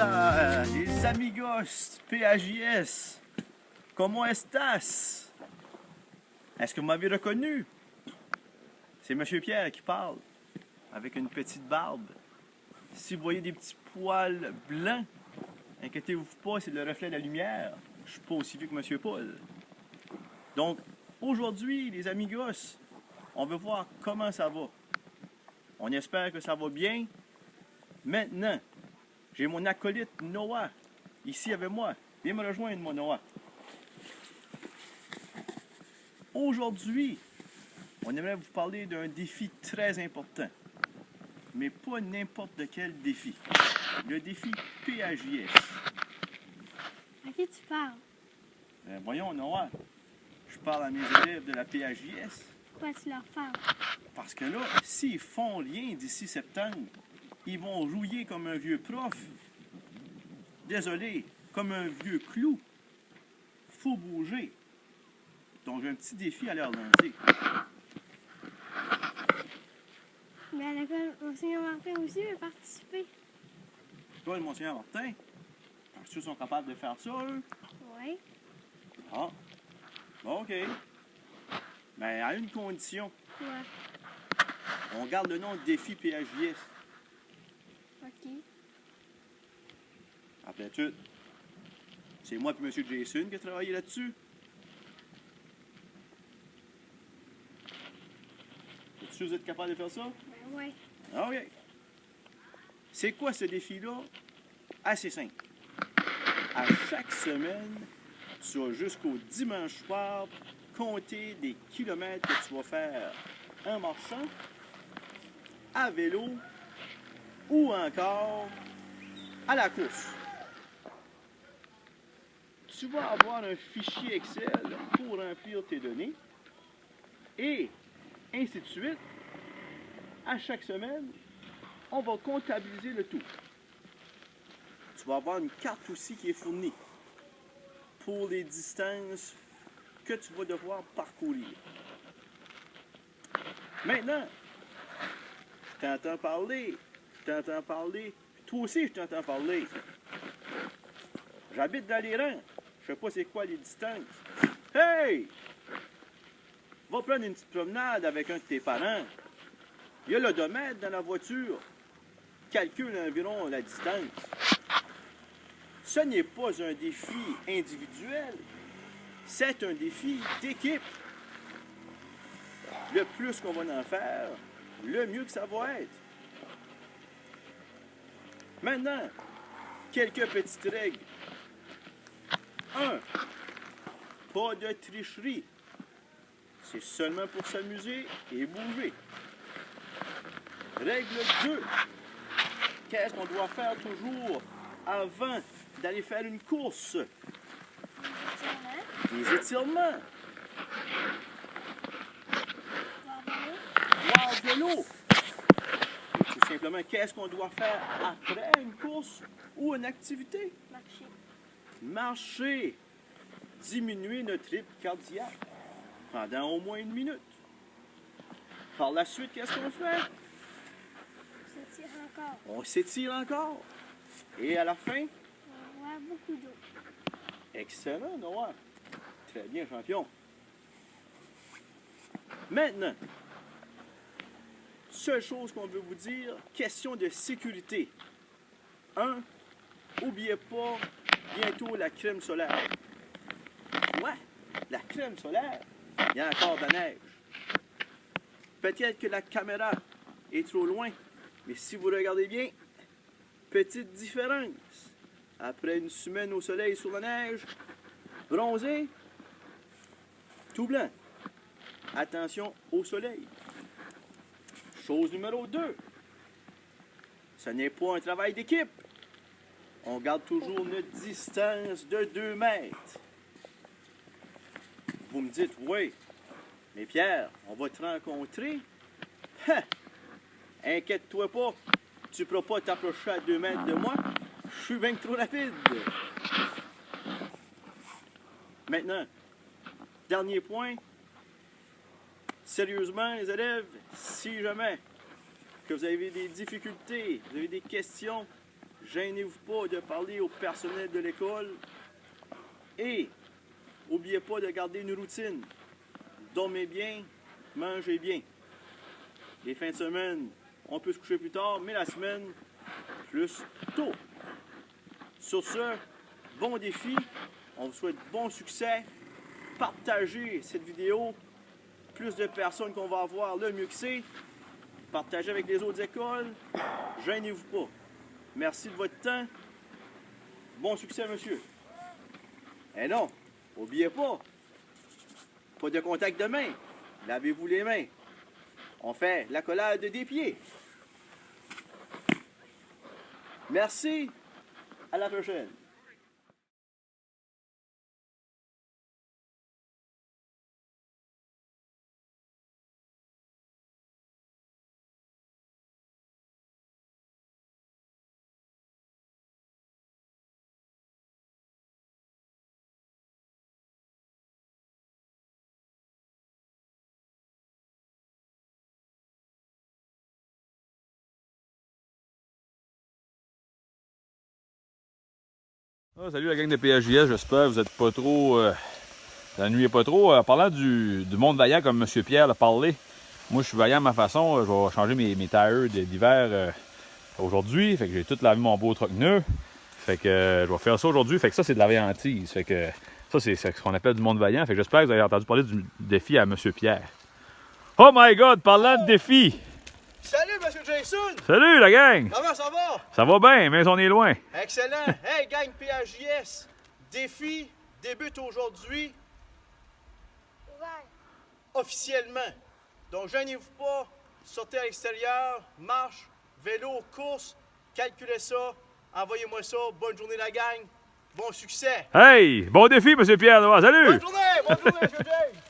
Hola, les amigos PAJS. ¿Cómo estás? Est-ce que vous m'avez reconnu? C'est M. Pierre qui parle, avec une petite barbe. Si vous voyez des petits poils blancs, inquiétez-vous pas, c'est le reflet de la lumière. Je suis pas aussi vieux que M. Paul. Donc, aujourd'hui, les amigos, on veut voir comment ça va. On espère que ça va bien. Maintenant, j'ai mon acolyte Noah ici avec moi. Viens me rejoindre, moi, Noah. Aujourd'hui, on aimerait vous parler d'un défi très important. Mais pas n'importe quel défi. Le défi PAJS. À qui tu parles? Voyons, Noah, je parle à mes élèves de la PAJS. Pourquoi tu leur parles? Parce que là, s'ils font rien d'ici septembre, ils vont rouiller comme un vieux prof. Désolé, comme un vieux clou. Faut bouger. Donc, j'ai un petit défi à leur lancer. Mais à l'école, Monseigneur Martin aussi veut participer. Toi, le Monseigneur Martin, est-ce qu'ils sont capables de faire ça, eux? Oui. Ah, bon, OK. Mais à une condition. Ouais. On garde le nom de défi PAJS. OK. Après tout, c'est moi et M. Jason qui a travaillé là-dessus. Êtes-vous sûr que vous êtes capable de faire ça? Ben ouais. OK. C'est quoi ce défi-là? Assez simple. À chaque semaine, tu vas jusqu'au dimanche soir compter des kilomètres que tu vas faire en marchant, à vélo ou encore à la course. Tu vas avoir un fichier Excel pour remplir tes données et ainsi de suite. À chaque semaine, on va comptabiliser le tout. Tu vas avoir une carte aussi qui est fournie pour les distances que tu vas devoir parcourir. Maintenant, je t'entends parler, toi aussi je t'entends parler. J'habite dans les rangs, je sais pas c'est quoi les distances. Hey! Va prendre une petite promenade avec un de tes parents. Il y a l'odomètre dans la voiture. Calcule environ la distance. Ce n'est pas un défi individuel, c'est un défi d'équipe. Le plus qu'on va en faire, le mieux que ça va être. Maintenant, quelques petites règles. 1. Pas de tricherie. C'est seulement pour s'amuser et bouger. Règle 2. Qu'est-ce qu'on doit faire toujours avant d'aller faire une course? Des étirements. Voir de l'eau. Tout simplement, qu'est-ce qu'on doit faire après une course ou une activité? Marcher. Marcher. Diminuer notre rythme cardiaque pendant au moins 1 minute. Par la suite, qu'est-ce qu'on fait? On s'étire encore. On s'étire encore. Et à la fin, On boit beaucoup d'eau. excellent, Noah. Très bien, champion. Maintenant, seule chose qu'on veut vous dire, question de sécurité. 1. N'oubliez pas bientôt la crème solaire. Ouais, la crème solaire, il y a encore de la neige. Peut-être que la caméra est trop loin, mais si vous regardez bien, petite différence. Après une semaine au soleil sur la neige, bronzé, tout blanc. Attention au soleil. Chose numéro 2. Ce n'est pas un travail d'équipe. On garde toujours notre distance de 2 mètres. Vous me dites, oui, mais Pierre, on va te rencontrer. Ha! Inquiète-toi pas, tu ne pourras pas t'approcher à 2 mètres de moi. Je suis bien trop rapide. Maintenant, dernier point. Sérieusement, les élèves, si jamais que vous avez des difficultés, vous avez des questions, Gênez-vous pas de parler au personnel de l'école. Et n'oubliez pas de garder une routine. Dormez bien, mangez bien. Les fins de semaine, on peut se coucher plus tard, mais la semaine, plus tôt. Sur ce, bon défi. On vous souhaite bon succès. Partagez cette vidéo. Plus de personnes qu'on va avoir, le mieux que c'est. Partagez avec les autres écoles. Gênez-vous pas. Merci de votre temps. Bon succès, monsieur. Eh non, n'oubliez pas. Pas de contact de main. Lavez-vous les mains. On fait l'accolade des pieds. Merci. À la prochaine. Ah, salut la gang de PHJS, j'espère que vous n'êtes pas trop... vous ennuyez pas trop. En parlant du monde vaillant comme M. Pierre l'a parlé, moi je suis vaillant à ma façon, je vais changer mes tires d'hiver aujourd'hui. Fait que j'ai tout lavé mon beau truck neuf. Fait que je vais faire ça aujourd'hui. Fait que ça c'est de la vaillantise. Fait que ça c'est ce qu'on appelle du monde vaillant. Fait que j'espère que vous avez entendu parler du défi à M. Pierre. Oh my god, parlant de défi! Salut, monsieur Jason! Salut la gang! Comment ça va? Ça va bien, mais on est loin. Excellent! Hey, gang PHJS! Défi débute aujourd'hui Ouais. officiellement. Donc, gênez-vous pas, sortez à l'extérieur, marche, vélo, course, calculez ça, envoyez-moi ça. Bonne journée, la gang. Bon succès! Hey! Bon défi, M. Pierre! Salut! Bonne journée, monsieur James!